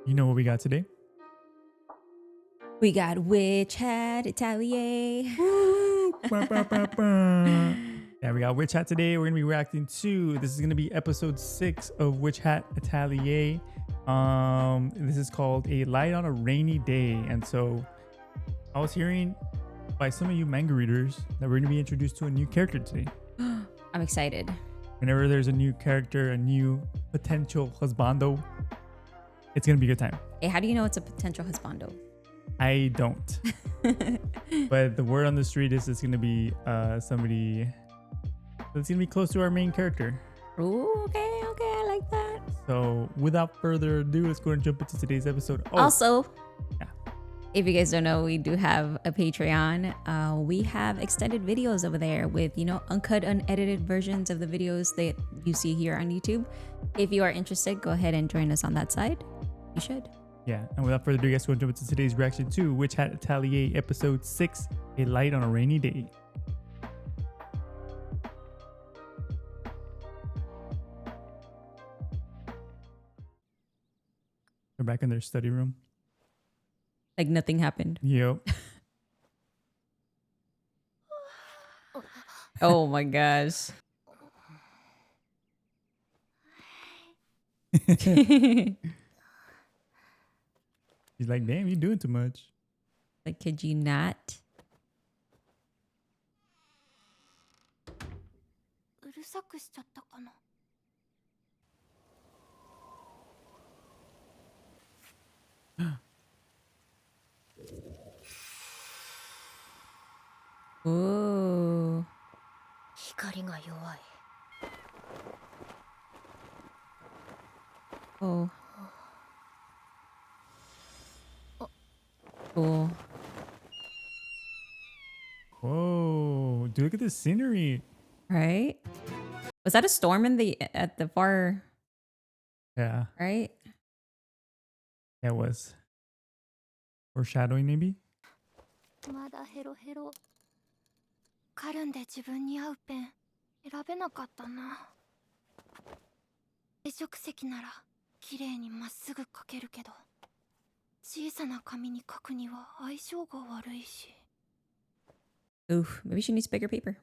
You know what we got today? We got Witch Hat Atelier. Yeah, we got Witch Hat today. We're gonna be reacting to. This is gonna be episode 6 of Witch Hat Atelier. This is called A Light on a Rainy Day. And so I was hearing by some of you manga readers that we're gonna be introduced to a new character today. I'm excited. Whenever there's a new character, a new potential husbando, it's gonna be a good time. Hey, how do you know it's a potential husbando? I don't. But the word on the street is it's gonna be somebody that's gonna be close to our main character. Ooh, okay, I like that. So without further ado, let's go and jump into today's episode. Also, yeah. If you guys don't know, we do have a Patreon. We have extended videos over there with, uncut, unedited versions of the videos that you see here on YouTube. If you are interested, go ahead and join us on that side. You should. Yeah, and without further ado, guys, we'll jump into today's reaction to Witch Hat Atelier episode 6, A Light on a Rainy Day. They're back in their study room. Like nothing happened. Yep. Oh my gosh. He's like, damn, you're doing too much. Like, could you not? Ooh. Oh. Cool. Whoa, dude, look at this scenery. Right? Was that a storm at the far? Yeah. Right? Yeah, it was. Foreshadowing, maybe? Oof, maybe she needs bigger paper.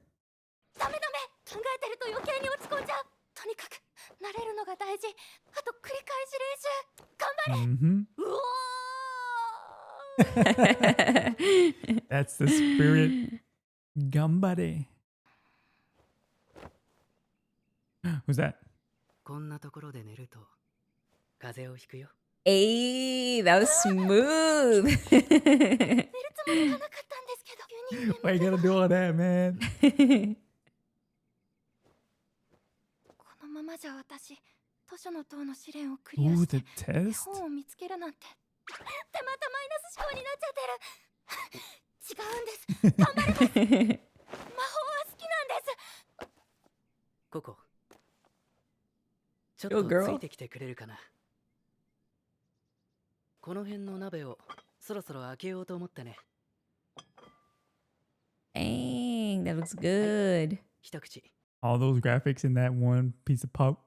Mm-hmm. That's the spirit. Gambare. Who's that? Hey, that was smooth. Why you gotta do all that, man? Ooh, the test? Yo, girl. Dang, that looks good. All those graphics in that one piece of pulp.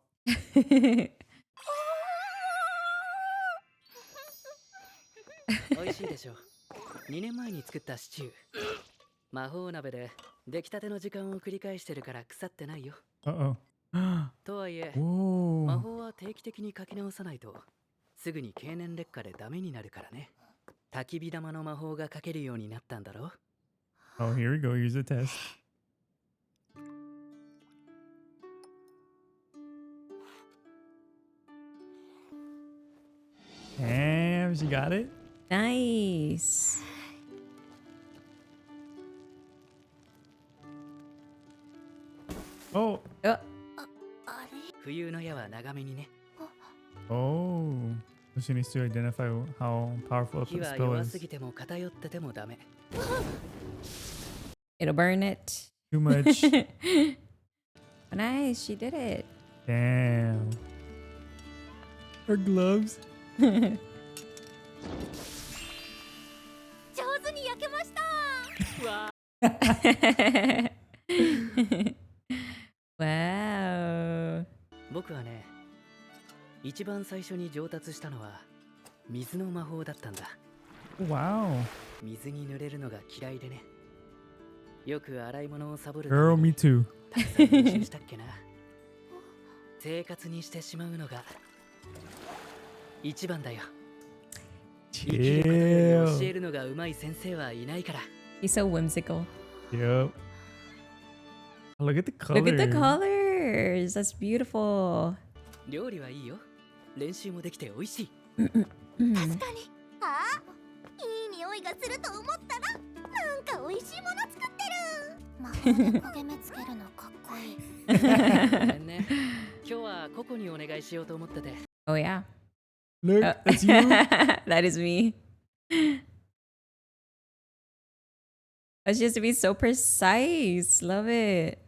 Uh-oh. Whoa. Oh, here we go. Here's the test. Damn, she got it. Nice. Oh. Oh. So she needs to identify how powerful the spell is. It'll burn it. Too much. Nice, she did it. Damn. Her gloves. Wow. 水の魔法だったんだ。 Wow. 水に濡れるのが嫌いでね。よく洗い物をサボるた Girl, め me に too. たくさん練習したっけな。生活にしてしまうのが一番だよ。生きることより教 Chill. えるのが上手い先生はいないから。 He's so whimsical. Yep. Look at the color. Look at the colors. That's beautiful. 料理はいいよ。練習もできて美味しい。 確かに。あ、いい匂いがすると思ったらなんか美味しいもの作ってる。魔法で焦げ目つけるのかっこいい。ごめんね。今日はココにお願いしようと思ってて。 Oh yeah. Look, Oh. that's you. That is me. Oh, she has to be so precise. Love it.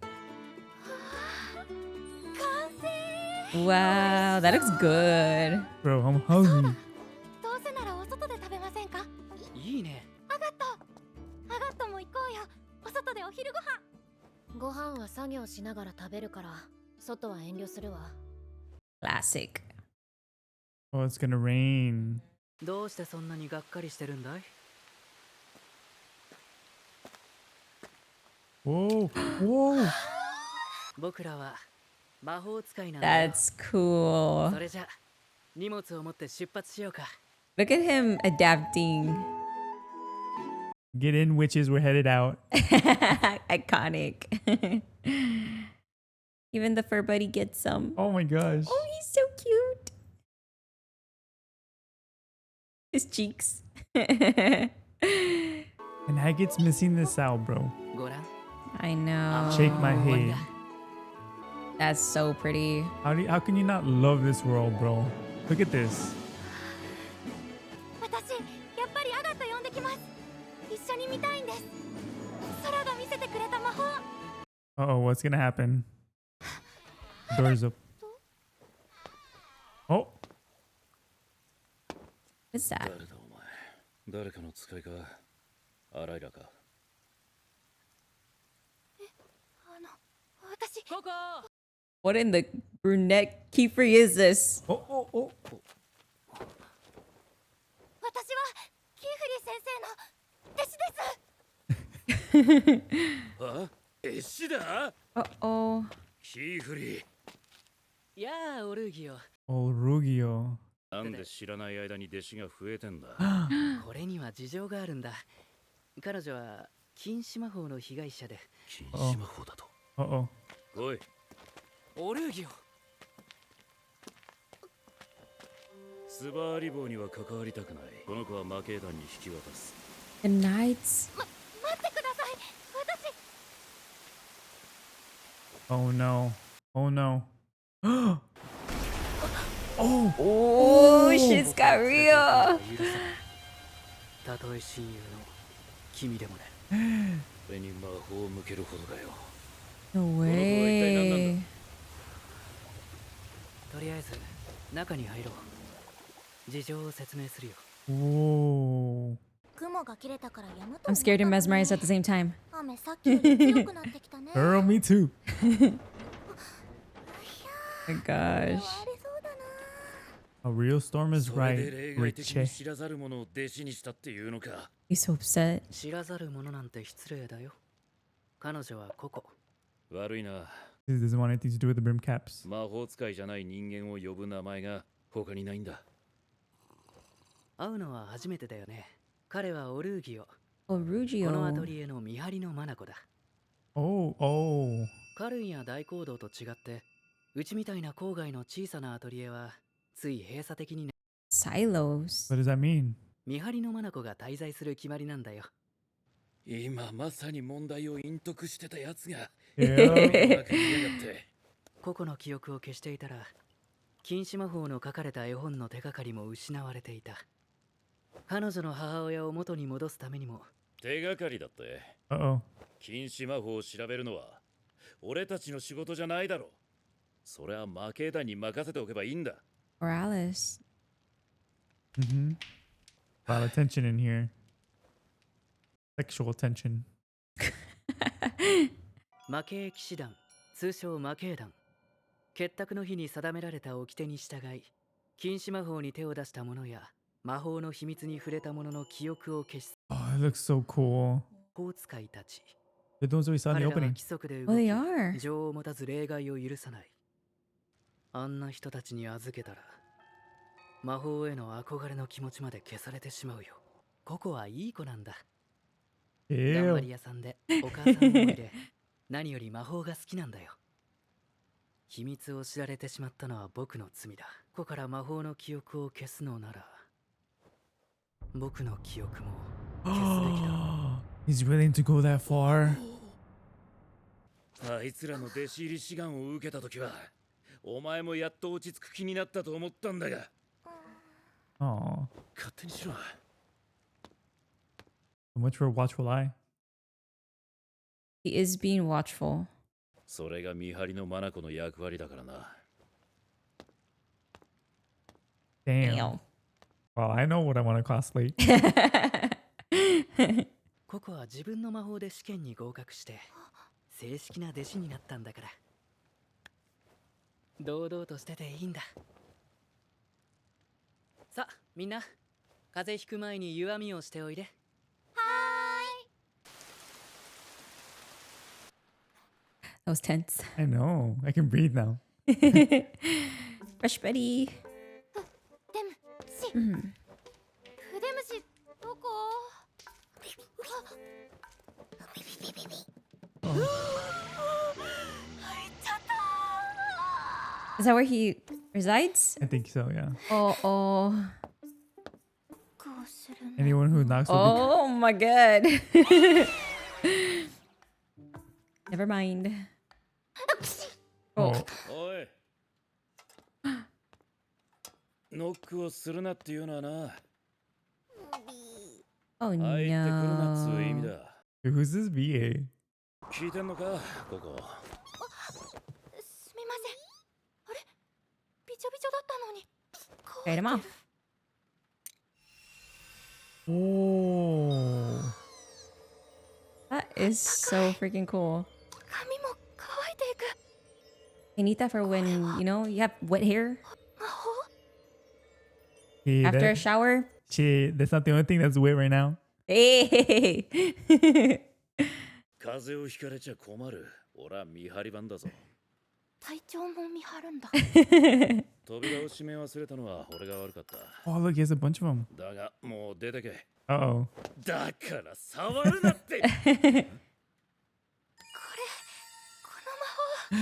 完成。 Wow, that looks good. Bro, I'm hungry. どうせならお外で食べませんか。いいね。アガット。アガットも行こうよ。お外でお昼ご飯。ご飯は作業しながら食べるから、外は遠慮するわ。 Classic. Oh, it's gonna rain. どうしてそんなにがっかりしてるんだい？ Whoa, whoa. 僕らは魔法使いなんだよ。 That's cool. それじゃ荷物を持って出発しようか。 Look at him adapting. Get in, witches. We're headed out. Iconic. Even the fur buddy gets some. Oh my gosh. Oh, he's so cute. His cheeks. And Haggit's missing this out, bro. ごらん。 I know. Shake my 終わり head. だ。 That's so pretty. How can you not love this world, bro? Look at this. 私、やっぱりアガット呼んできます。一緒に見たいんです。空が見せてくれた魔法。 Uh-oh, what's gonna happen? Doors up. Oh, What's that? 誰だお前。誰かの使いか。アライラか。私、ココ。 What in the brunette Keyfree is this? oh, oh, oh. 私はキーフリー先生の弟子です。あ、絵師だ。 Uh-oh. キーフリー。やあ、オルーギオ。 OLRUGGIO. なんで知らない間に弟子が増えてんだ。これには事情があるんだ。彼女は禁止魔法の被害者で。禁止魔法だと。 Uh-oh. おい、オルーギオ。スバーリボーには関わりたくない。この子は魔系団に引き渡す。 The knights. 待ってください。私、 Oh no. Oh no. Oh. Oh, shit's got real. たとえ親友の君でもね。俺に魔法を向けるほどだよ。 No way. とりあえず中に入ろう。事情を説明するよ。 Whoa. 雲が切れたからやむと I'm scared and mesmerized at the same time. 雨さっきより強くなってきたね。 Girl, me too. Oh my gosh. ありそうだな。 A real storm is それ right. で例外的に Riche. 知らざる者を弟子にしたっていうのか。 He's so upset. 知らざる者なんて失礼だよ。彼女はココ。悪いな。 This doesn't want anything to do with the brim caps. 魔法使いじゃない人間を呼ぶ名前が他にないんだ。会うのは初めてだよね。彼はオルーギオ。 OLRUGGIO. このアトリエの見張りのマナコだ。 Oh, oh. カルンや大講堂と違って、うちみたいな郊外の小さなアトリエはつい閉鎖的に、Silos. What does that mean? 見張りのマナコが滞在する決まりなんだよ。今まさに問題を隠匿してたやつが Yeah. うまく言いやがって。個々の記憶を消していたら、禁止魔法の書かれた絵本の手がかりも失われていた。彼女の母親を元に戻すためにも、手がかりだって。 Uh-oh. 禁止魔法を調べるのは俺たちの仕事じゃないだろ。それは魔系団に任せておけばいいんだ。 Or Alice. Mm-hmm. A lot of tension in here. Sexual tension. 魔系騎士団、通称魔系団。結託の日に定められた掟に従い、禁止魔法に手を出した者や魔法の秘密に触れた者の記憶を消し Oh, it looks so cool. 魔法使いたち They're the ones we saw in 彼 the らは opening. 規則で Oh, 動 they き are. 情を持たず例外を許さない。あんな人たちに預けたら魔法への憧れの気持ちまで消されてしまうよ。ココはいい子なんだ。頑張 Ew. り屋さんでお母さん思いで何より魔法が好きなんだよ。秘密を知られてしまったのは僕の罪だ。ここから魔法の記憶を消すのなら僕の記憶も消すべきだ。He's willing to go that far. あいつらの弟子入り志願を受けたときはお前もやっと落ち着く気になったと思ったんだが Oh, 勝手にしろ。 so much for a watchful eye. He is being watchful. それが見張りのマナコの役割だからな。 Damn. Well, I know what I want to cosplay. ココは自分の魔法で試験に合格して正式な弟子になったんだから堂々としてていいんだ。さあみんな風邪ひく前に湯あみをしておいで。 That was tense. I know. I can breathe now. Fresh Betty. でもし、うん筆虫どこ？Oh. 入っちゃった Is that where he resides? I think so, yeah. Oh, oh. こうするの。 Anyone who knocks will Oh my god. Never mind. be... Oh. おいノックをするなっていうのはな Oh 入ってくるなっつう意味 no. だ。 Wait, who's this VA? 聞いてんのかここ。すみません。あれびちょびちょだったのに。 Trade him off. Oh. That is so freaking cool. 髪も乾いていく。 You need that for when, you know, you have wet hair 魔法？ Hey, after a that, shower. shit, that's not the only thing that's wet right now. Hey. 風邪をひかれちゃ困る。俺は見張り番だぞ。体調も見張るんだ。扉を閉め忘れたのは俺が悪かった。 Oh, look, he has a bunch of them. だがもう出てけ。 Uh-oh. だから触るなって。この魔法。私が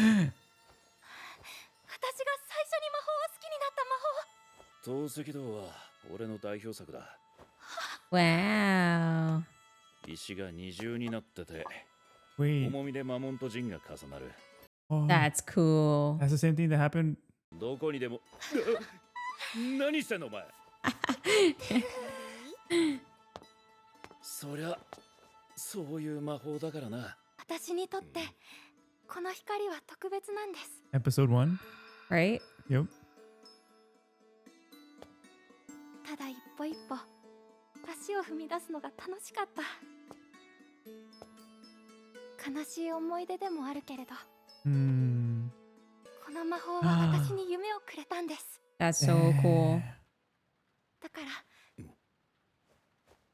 最初に魔法を好きになった魔法。透析道は俺の代表作だ。 Wow. 石が二重になってて Wait. 重みで魔紋と陣が重なる。 Oh, That's cool. that's the same thing that happened. どこにでも何してんのお前。そりゃそういう魔法だからな。私にとってこの光は特別なんです。 Episode 1. Right? Yep. ただ一歩一歩足を踏み出すのが楽しかった。悲しい思い出でもあるけれど、 Hmm. この魔法は私に夢をくれたんです。 That's so cool. だから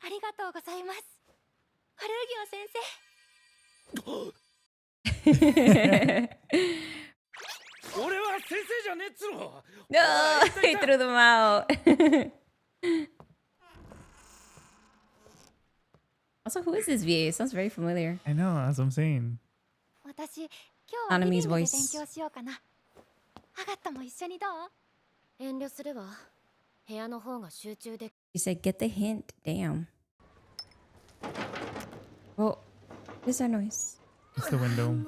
ありがとうございます、オルギオ先生。俺は先生じゃねえっつの。 No, he threw them out. Also, who is this VA? It sounds very familiar. I know, that's what I'm saying. 私今日はリビン Anami's グで voice. 勉強しようかな。アガッタも一緒にどう？遠慮するわ。部屋の方が集中でき。 She said, get the hint. Damn. Oh, what is that noise? It's the window もう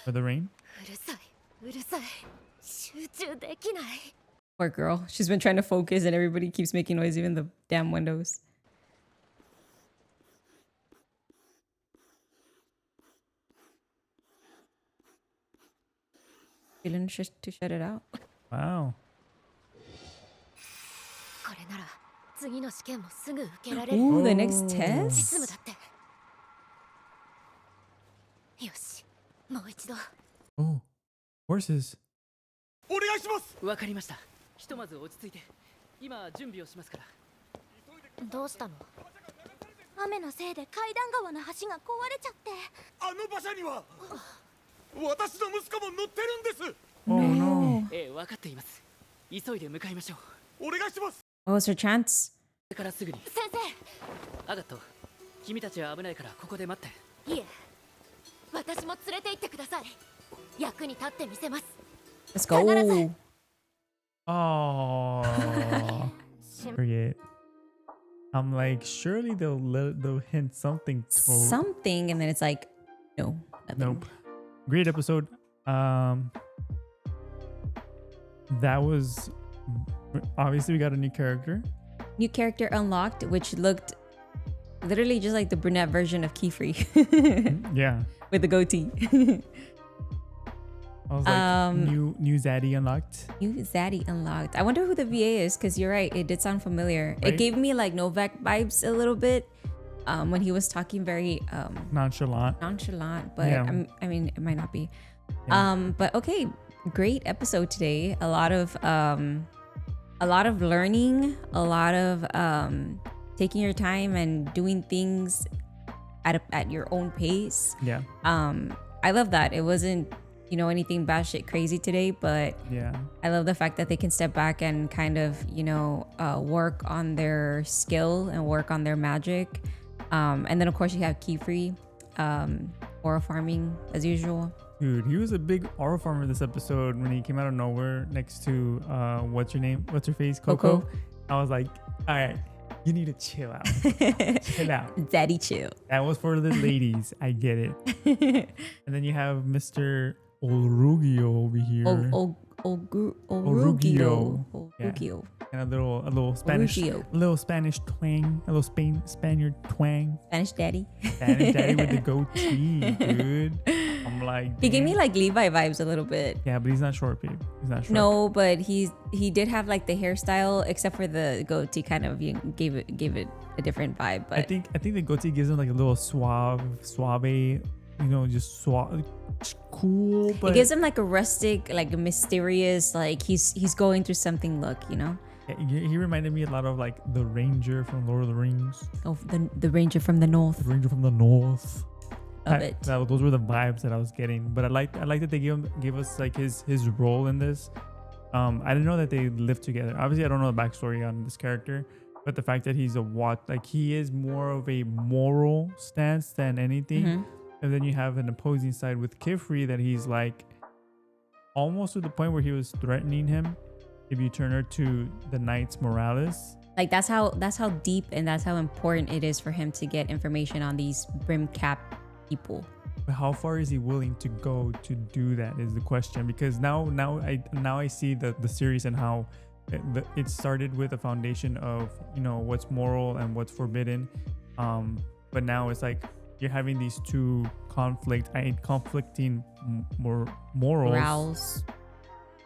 for the rain. うるさいうるさい。集中できない。 Poor girl. She's been trying to focus and everybody keeps making noise, even the damn windows. Feeling to shut it out. Wow. これなら次の試験もすぐ受けられる。 Ooh, the next 実 test? 務だって。よし、もう一度。 Oh, horses. お願いします。わかりました。ひとまず落ち着いて今準備をしますから。どうしたの？雨のせいで階段川の橋が壊れちゃって。あの馬車には私の息子も乗ってるんです。 Oh no. 分かっています。急いで向かいましょう。お願いします。 What was her chance? これからすぐに。先アガット、君たちは危ないからここで待って。生、いえ、私も連れて行ってください。役に立ってみせます。 Let's go. Oh. Forget. I'm like, surely they'll hint something to Something, and then it's like, no, nothing. Nope. Great episode. That was obviously we got a new character. New character unlocked, which looked literally just like the brunette version of Keyfree Yeah. with the goatee. I was like, new Zaddy unlocked. New Zaddy unlocked. I wonder who the VA is, because you're right, it did sound familiar. Right? It gave me like Novak vibes a little bit when he was talking very Nonchalant. but Yeah. I mean, it might not be. Yeah. But okay, great episode today. A lot of learning, a lot of taking your time and doing things at your own pace. Yeah. I love that. It wasn't, anything batshit crazy today, but Yeah. I love the fact that they can step back and kind of, work on their skill and work on their magic. And then of course you have Keyfree, aura farming as usual. Dude, he was a big aura farmer this episode when he came out of nowhere next to what's her face? Coco. I was like, all right, you need to chill out. Chill out. Daddy chill. That was for the ladies. I get it. And then you have Mr. OLRUGGIO over here. Oruggio. And a little Spanish, Orruggio. a little Spanish twang, a little Spaniard twang. Spanish daddy. Spanish daddy with the goatee, dude. I'm like, He gave me damn. like Levi vibes a little bit. Yeah, but he's not short, babe. He's not short. No, but he did have like the hairstyle, except for the goatee kind of gave it a different vibe. But I think the goatee gives him like a little suave, just suave, cool. But it gives him like a rustic, like a mysterious, like he's going through something look, Yeah, he reminded me a lot of like the Ranger from Lord of the Rings. Oh, the Ranger from the North. The Ranger from the North. Love it. Those were the vibes that I was getting. But I like that they gave us like his role in this. I didn't know that they lived together. Obviously, I don't know the backstory on this character, but the fact that he's he is more of a moral stance than anything. Mm-hmm. And then you have an opposing side with Keyfree that he's like almost to the point where he was threatening him if you turn her to the Knights Morales. Like that's how deep and that's how important it is for him to get information on these brim cap people. But how far is he willing to go to do that is the question, because now I see the series and how it started with a foundation of what's moral and what's forbidden, but now it's like you're having these two conflicting morals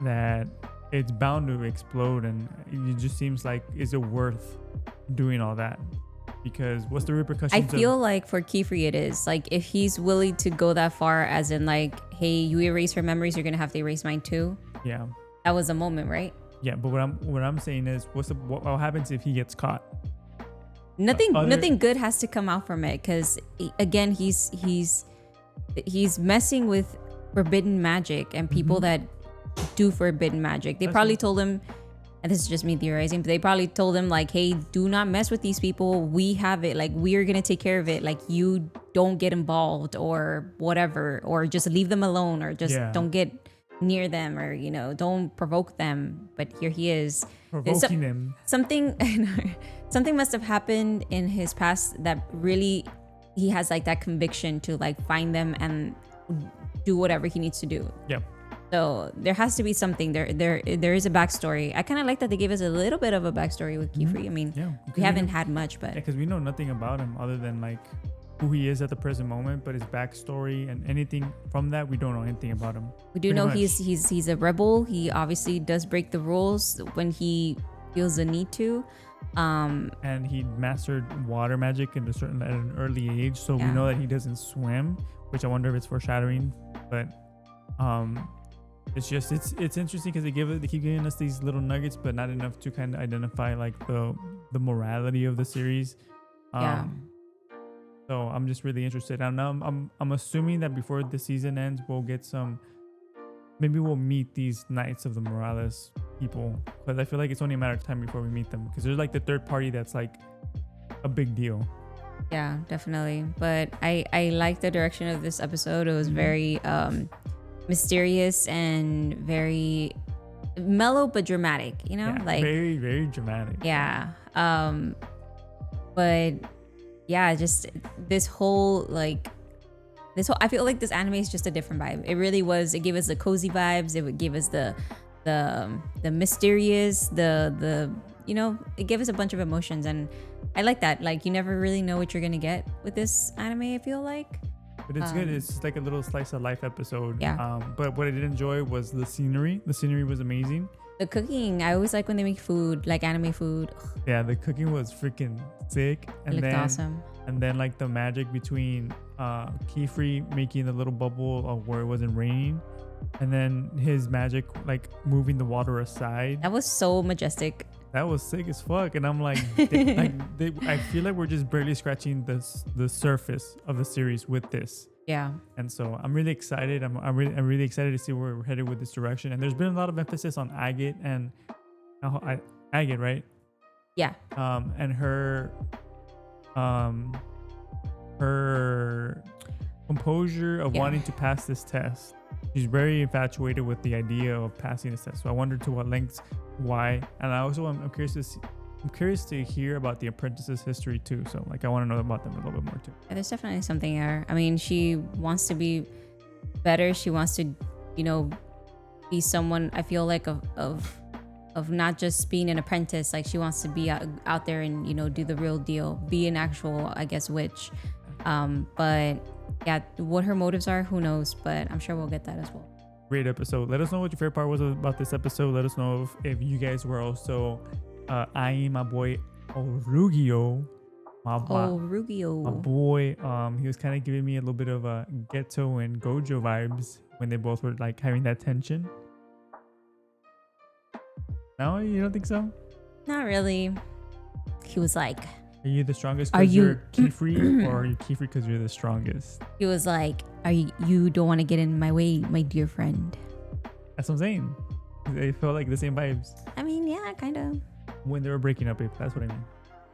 that it's bound to explode, and it just seems like, is it worth doing all that? Because what's the repercussions? I feel like for Keyfree it is like, if he's willing to go that far, as in like, hey, you erase her memories, you're gonna have to erase mine too. Yeah, that was a moment, right? Yeah, but what I'm saying is, what happens if he gets caught? Nothing good has to come out from it, because again, he's messing with forbidden magic and people that do forbidden magic. They probably told him, and this is just me theorizing, but they probably told him like, hey, do not mess with these people. We have it. Like, we're going to take care of it. Like, you don't get involved or whatever, or just leave them alone, or just don't get near them, or, don't provoke them. But here he is. Provoking them. Something must have happened in his past that really, he has like that conviction to like find them and do whatever he needs to do. Yep. So there has to be something there is a backstory. I kind of like that they gave us a little bit of a backstory with Keyfree. I mean, we haven't had much, but because we know nothing about him other than like who he is at the present moment, but his backstory and anything from that, we don't know anything about him. We do know he's a rebel. He obviously does break the rules when he feels the need to. And he mastered water magic at an early age, so we know that he doesn't swim, which I wonder if it's foreshadowing. But it's just it's interesting because they keep giving us these little nuggets, but not enough to kind of identify like the morality of the series. Yeah. So I'm just really interested. And I'm assuming that before the season ends, we'll get some. Maybe we'll meet these Knights of the Morales people, because I feel like it's only a matter of time before we meet them, because there's like the third party that's like a big deal. Yeah, definitely. But I like the direction of this episode. It was very mysterious and very mellow but dramatic, you know? Yeah, like very, very dramatic. Yeah. But yeah, just this whole I feel like this anime is just a different vibe. It really was. It gave us the cozy vibes. It would give us the mysterious, the you know, it gave us a bunch of emotions, and I like that. Like, you never really know what you're gonna get with this anime, I feel like. But it's good. It's just like a little slice of life episode. Yeah. But what I did enjoy was the scenery. The scenery was amazing. The cooking, I always like when they make food, like anime food. Ugh, Yeah, the cooking was freaking sick. it looked awesome. And then like the magic between Keyfree making the little bubble of where it wasn't raining, and then his magic like moving the water aside. That was so majestic. That was sick as fuck. And I'm like, I feel like we're just barely scratching the surface of the series with this. Yeah. And so I'm really excited. I'm really excited to see where we're headed with this direction. And there's been a lot of emphasis on Agate and Agate, right? Yeah. And her composure of wanting to pass this test. She's very infatuated with the idea of passing this test. So I wonder to what lengths, why, and I also I'm curious to hear about the apprentice's history too. So like I want to know about them a little bit more too. Yeah, there's definitely something there. I mean, she wants to be better. She wants to, you know, be someone, I feel like, of not just being an apprentice. Like, she wants to be out there and, you know, do the real deal, be an actual, I guess, witch. But yeah, what her motives are, who knows? But I'm sure we'll get that as well. Great episode. Let us know what your favorite part was about this episode. Let us know if you guys were also eyeing my boy OLRUGGIO. My boy, he was kind of giving me a little bit of a Ghetto and Gojo vibes when they both were like having that tension. No, you don't think so? Not really. He was like, are you the strongest Are because you- you're Keyfree, or are you Keyfree because you're the strongest? he was like, you don't want to get in my way, my dear friend. That's what I'm saying. They felt like the same vibes I mean, yeah, kind of. when they were breaking up. That's what I mean.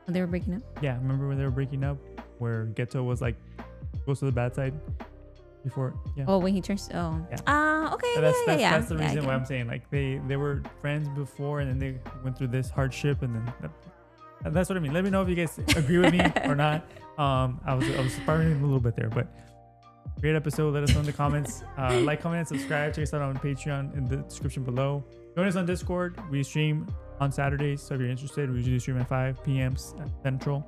They were breaking up. Yeah, remember when they were breaking up, where Ghetto was like goes to the bad side before? Yeah. Oh, when he turns. Oh. Yeah. Okay. So Yeah. that's the Yeah, I reason get why it. I'm saying like they were friends before, and then they went through this hardship, and then that's what I mean. Let me know if you guys agree with me or not. I was spiraling a little bit there, but great episode. Let us know in the comments. Like, comment, and subscribe. Check us out on Patreon in the description below. Join us on Discord. We stream on Saturdays, so if you're interested, we usually stream at 5 p.m. Central.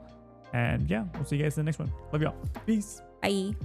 And yeah, we'll see you guys in the next one. Love y'all. Peace. Bye.